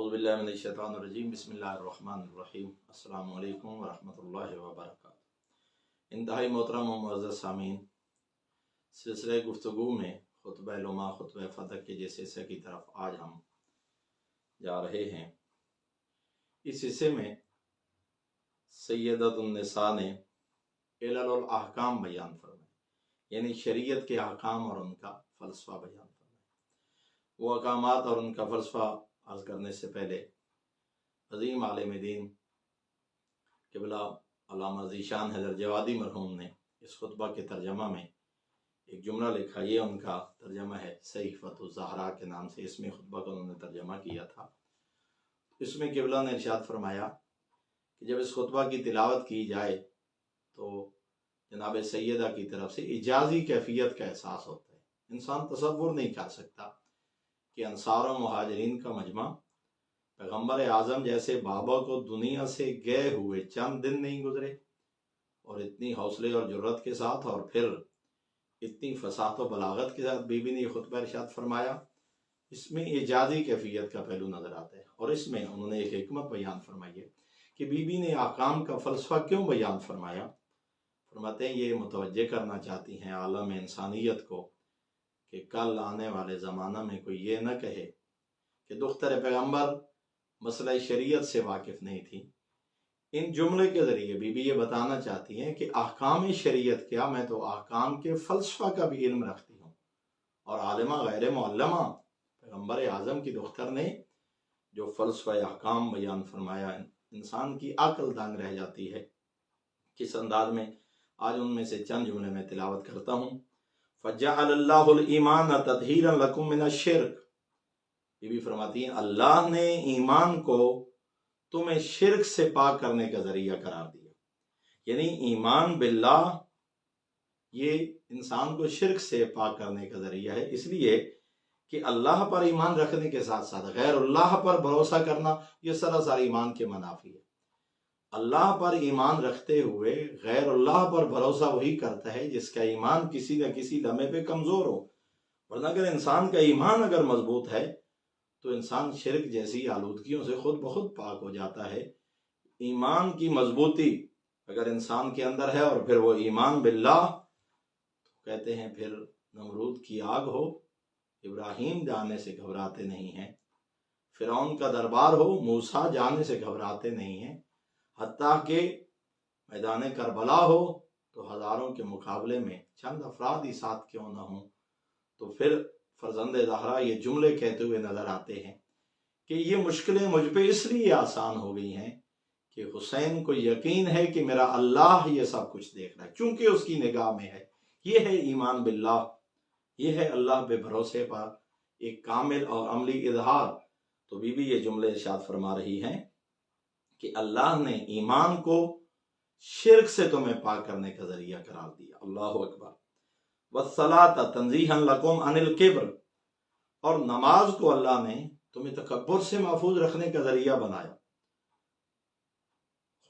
اعوذ باللہ من الشیطان الرجیم بسم اللہ الرحمن الرحیم السلام علیکم ورحمۃ اللہ وبرکاتہ۔ انتہائی محترم و معزز سامعین، سلسلہ گفتگو میں خطبہ لما خطبہ فتح کے جیسے حصے کی طرف آج ہم جا رہے ہیں۔ اس حصے میں سیدۃ النساء نے علل الاحکام بیان فرمائے، یعنی شریعت کے احکام اور ان کا فلسفہ بیان فرمائے۔ وہ احکامات اور ان کا فلسفہ عرض کرنے سے پہلے عظیم عالم دین قبلہ علامہ ذیشان حیدر جوادی مرحوم نے اس خطبہ کے ترجمہ میں ایک جملہ لکھا۔ یہ ان کا ترجمہ ہے صحیفۃ الزہراء کے نام سے، اس میں خطبہ کا انہوں نے ترجمہ کیا تھا۔ اس میں قبلہ نے ارشاد فرمایا کہ جب اس خطبہ کی تلاوت کی جائے تو جناب سیدہ کی طرف سے اعجازی کیفیت کا احساس ہوتا ہے۔ انسان تصور نہیں کر سکتا کہ انصار و مہاجرین کا مجمع پیغمبر اعظم جیسے بابا کو دنیا سے گئے ہوئے چند دن نہیں گزرے، اور اتنی حوصلے اور جرت کے ساتھ اور پھر اتنی فصاحت و بلاغت کے ساتھ بی بی نے یہ خطبہ ارشاد فرمایا۔ اس میں اعجازی کیفیت کا پہلو نظر آتا ہے، اور اس میں انہوں نے ایک حکمت بیان فرمائی ہے کہ بی بی نے احکام کا فلسفہ کیوں بیان فرمایا۔ فرماتے ہیں یہ متوجہ کرنا چاہتی ہیں عالم انسانیت کو کہ کل آنے والے زمانہ میں کوئی یہ نہ کہے کہ دختر پیغمبر مسئلہ شریعت سے واقف نہیں تھی۔ ان جملے کے ذریعے بی بی یہ بتانا چاہتی ہیں کہ احکام شریعت کیا، میں تو احکام کے فلسفہ کا بھی علم رکھتی ہوں، اور عالمہ غیر معلمہ پیغمبر اعظم کی دختر نے جو فلسفہ احکام بیان فرمایا، انسان کی عقل دنگ رہ جاتی ہے۔ کس انداز میں، آج ان میں سے چند جملے میں تلاوت کرتا ہوں۔ فَجَعَلَ اللَّهُ الْإِيمَانَ تَطْهِيرًا لَكُم مِّنَ الشِّرْكِ، بی بی فرماتی ہیں اللہ نے ایمان کو تمہیں شرک سے پاک کرنے کا ذریعہ قرار دیا۔ یعنی ایمان باللہ یہ انسان کو شرک سے پاک کرنے کا ذریعہ ہے، اس لیے کہ اللہ پر ایمان رکھنے کے ساتھ ساتھ غیر اللہ پر بھروسہ کرنا یہ سراسر ایمان کے منافی ہے۔ اللہ پر ایمان رکھتے ہوئے غیر اللہ پر بھروسہ وہی کرتا ہے جس کا ایمان کسی نہ کسی لمحے پہ کمزور ہو، ورنہ اگر انسان کا ایمان اگر مضبوط ہے تو انسان شرک جیسی آلودگیوں سے خود بخود پاک ہو جاتا ہے۔ ایمان کی مضبوطی اگر انسان کے اندر ہے اور پھر وہ ایمان باللہ، تو کہتے ہیں پھر نمرود کی آگ ہو ابراہیم جانے سے گھبراتے نہیں ہیں، فرعون کا دربار ہو موسیٰ جانے سے گھبراتے نہیں ہیں، حتیٰ کہ میدان کربلا ہو تو ہزاروں کے مقابلے میں چند افراد ہی ساتھ کیوں نہ ہوں، تو پھر فرزند زہرا یہ جملے کہتے ہوئے نظر آتے ہیں کہ یہ مشکلیں مجھ پہ اس لیے آسان ہو گئی ہیں کہ حسین کو یقین ہے کہ میرا اللہ یہ سب کچھ دیکھ رہا ہے، چونکہ اس کی نگاہ میں ہے۔ یہ ہے ایمان باللہ، یہ ہے اللہ پہ بھروسے پر ایک کامل اور عملی اظہار۔ تو بی بی یہ جملے ارشاد فرما رہی ہیں کہ اللہ نے ایمان کو شرک سے تمہیں پاک کرنے کا ذریعہ قرار دیا۔ اللہ اکبر۔ وَالصَّلَاةَ تَنزِيهًا لَكُمْ عَنِ الْكِبْرِ، اور نماز کو اللہ نے تمہیں تکبر سے محفوظ رکھنے کا ذریعہ بنایا۔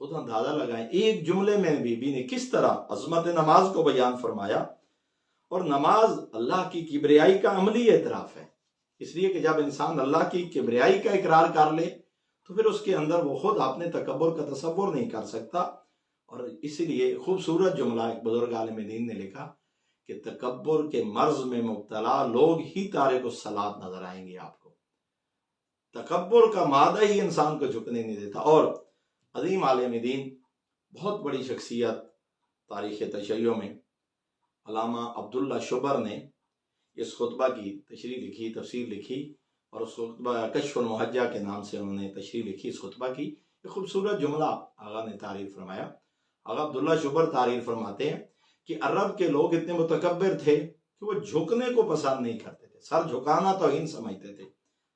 خود اندازہ لگائیں ایک جملے میں بی بی نے کس طرح عظمت نماز کو بیان فرمایا، اور نماز اللہ کی کبریائی کا عملی اعتراف ہے، اس لیے کہ جب انسان اللہ کی کبریائی کا اقرار کر لے تو پھر اس کے اندر وہ خود اپنے تکبر کا تصور نہیں کر سکتا۔ اور اسی لیے خوبصورت جملہ ایک بزرگ عالم دین نے لکھا کہ تکبر کے مرض میں مبتلا لوگ ہی تارک الصلاۃ نظر آئیں گے آپ کو۔ تکبر کا مادہ ہی انسان کو جھکنے نہیں دیتا۔ اور عظیم عالم دین، بہت بڑی شخصیت تاریخ تشیع میں، علامہ عبداللہ شبر نے اس خطبہ کی تشریح لکھی، تفسیر لکھی، اور اس خطبہ کشف المحجہ کے نام سے انہوں نے تشریح لکھی اس خطبہ کی۔ ایک خوبصورت جملہ آقا نے تعریف فرمایا۔ آقا عبداللہ شبر تعریف فرماتے ہیں کہ عرب کے لوگ اتنے متکبر تھے کہ وہ جھکنے کو پسند نہیں کرتے تھے، سر جھکانا توہین سمجھتے تھے،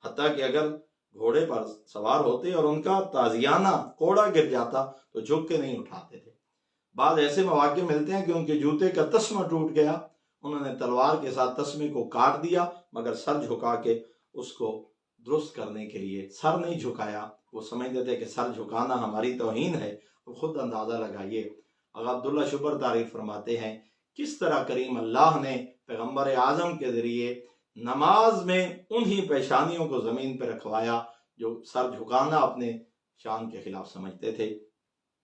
حتیٰ کہ اگر گھوڑے پر سوار ہوتے اور ان کا تازیانہ کوڑا گر جاتا تو جھک کے نہیں اٹھاتے تھے۔ بعض ایسے مواقع ملتے ہیں کہ ان کے جوتے کا تسمہ ٹوٹ گیا، انہوں نے تلوار کے ساتھ تسمے کو کاٹ دیا، مگر سر جھکا کے اس کو درست کرنے کے لیے سر نہیں جھکایا۔ وہ سمجھتے تھے کہ سر جھکانا ہماری توہین ہے۔ وہ خود اندازہ لگائیے، آقا عبداللہ شبر تعریف فرماتے ہیں کس طرح کریم اللہ نے پیغمبر اعظم کے ذریعے نماز میں انہی پیشانیوں کو زمین پہ رکھوایا جو سر جھکانا اپنے شان کے خلاف سمجھتے تھے۔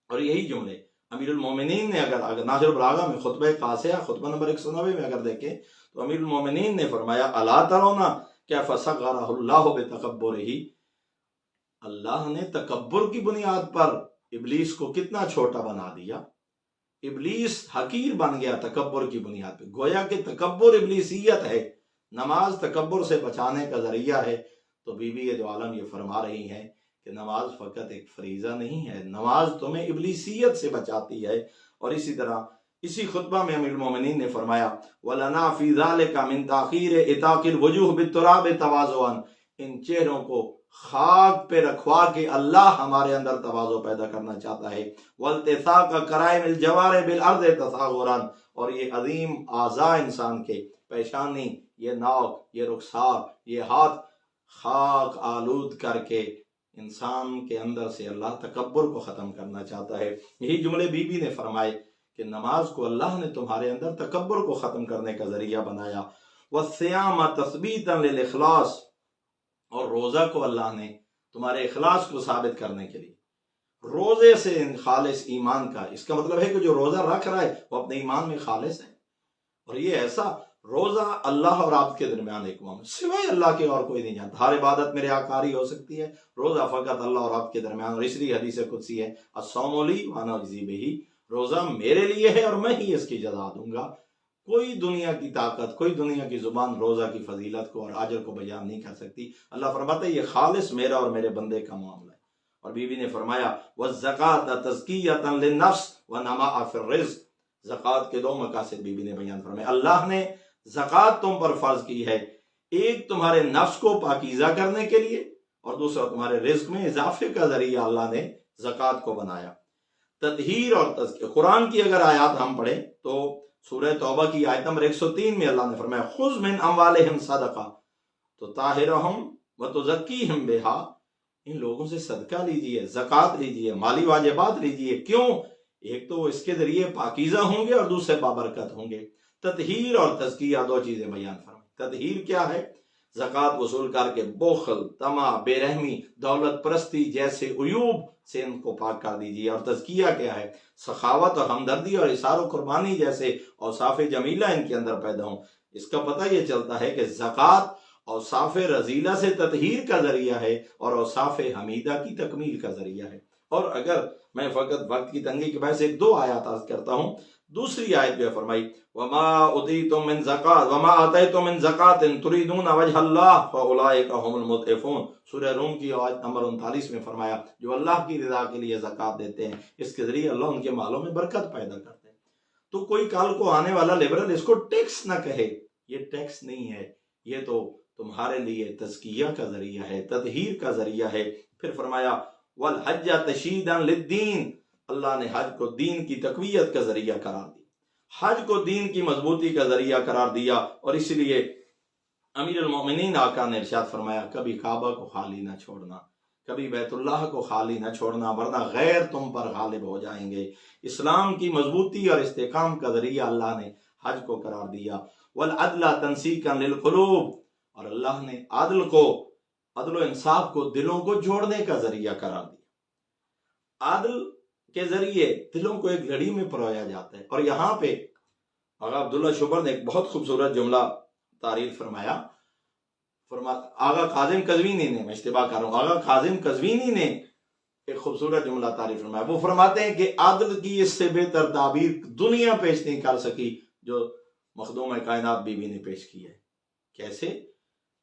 اور یہی جملے امیر المومنین نے اگر ناظر البلاغہ میں خطبہ قاصیہ خطبہ نمبر 190 میں اگر دیکھیں تو امیر المومنین نے فرمایا الا ترون کیف صغرہ اللہ بتکبرہ، اللہ نے تکبر کی بنیاد پر ابلیس کو کتنا چھوٹا بنا دیا، ابلیس حقیر بن گیا تکبر کی بنیاد پہ۔ گویا کہ تکبر ابلیسیت ہے، نماز تکبر سے بچانے کا ذریعہ ہے۔ تو بی بی دو عالم یہ فرما رہی ہیں کہ نماز فقط ایک فریضہ نہیں ہے، نماز تمہیں ابلیسیت سے بچاتی ہے۔ اور اسی طرح اسی خطبہ میں امیر المومنین نے فرمایا وَلَنَا فِي ذَلِكَ مِن تَأْخِيرِ إِطَاقِ الْوُجُوهِ بِالتُّرَابِ تَوَاضُعًا، ان چہروں کو خاک پہ رکھوا کے اللہ ہمارے اندر تواضع پیدا کرنا چاہتا ہے۔ وَالْتِثَاقَ كَرَائِمِ الْجَوَارِ بِالْأَرْضِ تَصَاغُرًا، اور یہ عظیم اعضاء انسان کے، پیشانی، یہ ناک، یہ رخسار، یہ ہاتھ، خاک آلود کر کے انسان کے اندر سے اللہ تکبر کو ختم کرنا چاہتا ہے۔ یہی جملے بی بی نے فرمائے کہ نماز کو اللہ نے تمہارے اندر تکبر کو ختم کرنے کا ذریعہ بنایا۔ وَالصِّيَامَ تَثْبِيتًا لِلْإِخْلَاصِ، اور روزہ کو اللہ نے تمہارے اخلاص کو ثابت کرنے کے لیے، روزے سے خالص ایمان کا، اس کا مطلب ہے کہ جو روزہ رکھ رہا ہے وہ اپنے ایمان میں خالص ہے۔ اور یہ ایسا روزہ اللہ اور آپ کے درمیان ایک معاملہ، سوائے اللہ کے اور کوئی نہیں جانتا۔ ہر عبادت میرے آکاری ہو سکتی ہے، روزہ فقط اللہ اور آپ کے درمیان۔ اور اس لیے حدیث قدسی ہے الصوم لی وانا اجزی بہ، روزہ میرے لیے ہے اور میں ہی اس کی جزا دوں گا۔ کوئی دنیا کی طاقت، کوئی دنیا کی زبان روزہ کی فضیلت کو اور اجر کو بیان نہیں کر سکتی۔ اللہ فرماتا ہے یہ خالص میرا اور میرے بندے کا معاملہ ہے۔ اور بی بی نے فرمایا وَالزَّکَاةَ تَزْکِیَّةً لِلنَّفْسِ وَنَمَاءً فِی الرِّزْقِ، زکوٰۃ کے دو مقاصد بی بی نے بیان فرمایا۔ اللہ نے زکوٰۃ تم پر فرض کی ہے، ایک تمہارے نفس کو پاکیزہ کرنے کے لیے، اور دوسرا تمہارے رزق میں اضافے کا ذریعہ اللہ نے زکوٰۃ کو بنایا۔ تطہیر اور تزکیہ، قرآن کی اگر آیات ہم پڑھیں تو سورہ توبہ کی آیت نمبر 103 میں اللہ نے فرمایا خُذْ مِنْ أَمْوَالِهِمْ صَدَقَةً تُطَہِّرُهُمْ وَتُزَكِّيهِمْ بِهَا، ان لوگوں سے صدقہ لیجئے، زکوٰۃ لیجئے، مالی واجبات لیجئے۔ کیوں؟ ایک تو اس کے ذریعے پاکیزہ ہوں گے اور دوسرے بابرکت ہوں گے۔ تطہیر اور تزکیہ دو چیزیں بیان فرمائیں۔ تطہیر کیا ہے؟ زکوٰۃ وصول کر کے بخل، طمع، بے رحمی، دولت پرستی جیسے عیوب سے ان کو پاک کر دیجیے۔ اور تزکیہ کیا ہے؟ سخاوت اور ہمدردی اور اثار و قربانی جیسے اوصاف جمیلہ ان کے اندر پیدا ہوں۔ اس کا پتہ یہ چلتا ہے کہ زکوٰۃ اوصاف رذیلہ سے تطہیر کا ذریعہ ہے اور اوصاف حمیدہ کی تکمیل کا ذریعہ ہے۔ اور اگر میں فقط وقت کی تنگی کے باعث ایک دو آیات عرض کرتا ہوں۔ دوسری آیت میں فرمائی وَمَا أُوتِیتُم مِّن زَکَاةٍ وَمَا آتَیتُم مِّن زَکَاةٍ تُرِیدُونَ وَجْهَ اللَّهِ فَأُولَٰئِکَ هُمُ الْمُضْعِفُونَ، سورہ روم کی آیت نمبر 39 میں فرمایا جو اللہ کی رضا کے لیے زکوٰۃ دیتے ہیں اس کے ذریعے اللہ ان کے مالوں میں برکت پیدا کرتے ہیں۔ تو کوئی کل کو آنے والا لبرل اس کو ٹیکس نہ کہے، یہ ٹیکس نہیں ہے، یہ تو تمہارے لیے تزکیہ کا ذریعہ ہے، تطہیر کا ذریعہ ہے۔ پھر فرمایا وَالْحَجَّ تَشْیٖدًا لِلدِّینِ، اللہ نے حج کو دین کی تقویت کا ذریعہ قرار دیا، حج کو دین کی مضبوطی کا ذریعہ قرار دیا۔ اور اس لیے امیر المومنین آقا نے ارشاد فرمایا کبھی کعبہ کو خالی نہ چھوڑنا، کبھی بیت اللہ کو خالی نہ چھوڑنا، ورنہ غیر تم پر غالب ہو جائیں گے۔ اسلام کی مضبوطی اور استحکام کا ذریعہ اللہ نے حج کو قرار دیا۔ وَالْعَدْلَ تَنْسِیقًا لِلْقُلُوبِ، اور اللہ نے عدل و انصاف کو دلوں کو جوڑنے کا ذریعہ قرار دیا۔ عدل کے ذریعے دلوں کو ایک لڑی میں پرویا جاتا ہے۔ اور یہاں پہ آغا عبداللہ شبر نے ایک بہت خوبصورت جملہ تعریف فرمایا۔ آغا کاظم قزوینی نے، میں اشتباہ کر رہا ہوں، آغا کاظم قزوینی نے ایک خوبصورت جملہ تعریف فرمایا۔ وہ فرماتے ہیں کہ عدل کی اس سے بہتر تعبیر دنیا پیش نہیں کر سکی جو مخدوم کائنات بی بی نے پیش کی ہے۔ کیسے؟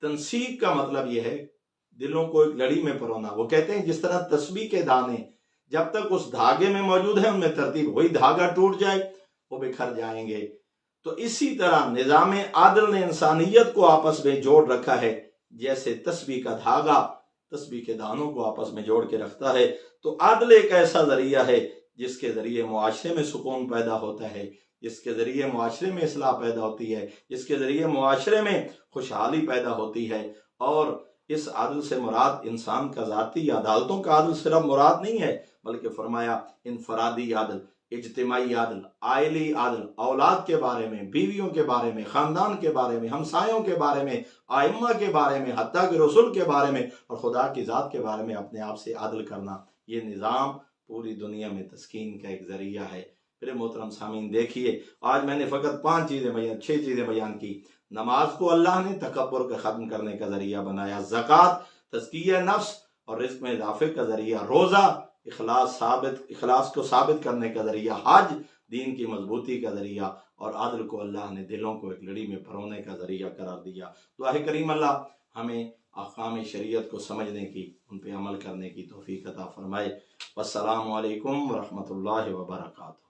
تنسیق کا مطلب یہ ہے دلوں کو ایک لڑی میں پرونا۔ وہ کہتے ہیں جس طرح تسبیح کے دانے جب تک اس دھاگے میں موجود ہے ان میں ترتیب، وہی دھاگا ٹوٹ جائے وہ بکھر جائیں گے، تو اسی طرح نظام عدل نے انسانیت کو آپس میں جوڑ رکھا ہے، جیسے تسبیح کا دھاگا تسبیح کے دانوں کو آپس میں جوڑ کے رکھتا ہے۔ تو عدل ایک ایسا ذریعہ ہے جس کے ذریعے معاشرے میں سکون پیدا ہوتا ہے، جس کے ذریعے معاشرے میں اصلاح پیدا ہوتی ہے، جس کے ذریعے معاشرے میں خوشحالی پیدا ہوتی ہے۔ اور اس عدل سے مراد انسان کا ذاتی عدالتوں کا عدل صرف مراد نہیں ہے، بلکہ فرمایا انفرادی عدل، اجتماعی عدل، آئلی عدل، اولاد کے بارے میں، بیویوں کے بارے میں، خاندان کے بارے میں، ہمسایوں کے بارے میں، ائمہ کے بارے میں، حتیٰ کہ رسول کے بارے میں اور خدا کی ذات کے بارے میں اپنے آپ سے عدل کرنا، یہ نظام پوری دنیا میں تسکین کا ایک ذریعہ ہے۔ پھر محترم سامعین دیکھیے، آج میں نے فقط 6 چیزیں بیان کی۔ نماز کو اللہ نے تکبر کا ختم کرنے کا ذریعہ بنایا، زکوٰۃ تزکیہ نفس اور رزق میں اضافے کا ذریعہ، روزہ اخلاص کو ثابت کرنے کا ذریعہ، حج دین کی مضبوطی کا ذریعہ، اور عدل کو اللہ نے دلوں کو ایک لڑی میں پرونے کا ذریعہ قرار دیا۔ دعا ہے کریم اللہ ہمیں احکام شریعت کو سمجھنے کی، ان پہ عمل کرنے کی توفیق عطا فرمائے۔ والسلام علیکم ورحمۃ اللہ وبرکاتہ۔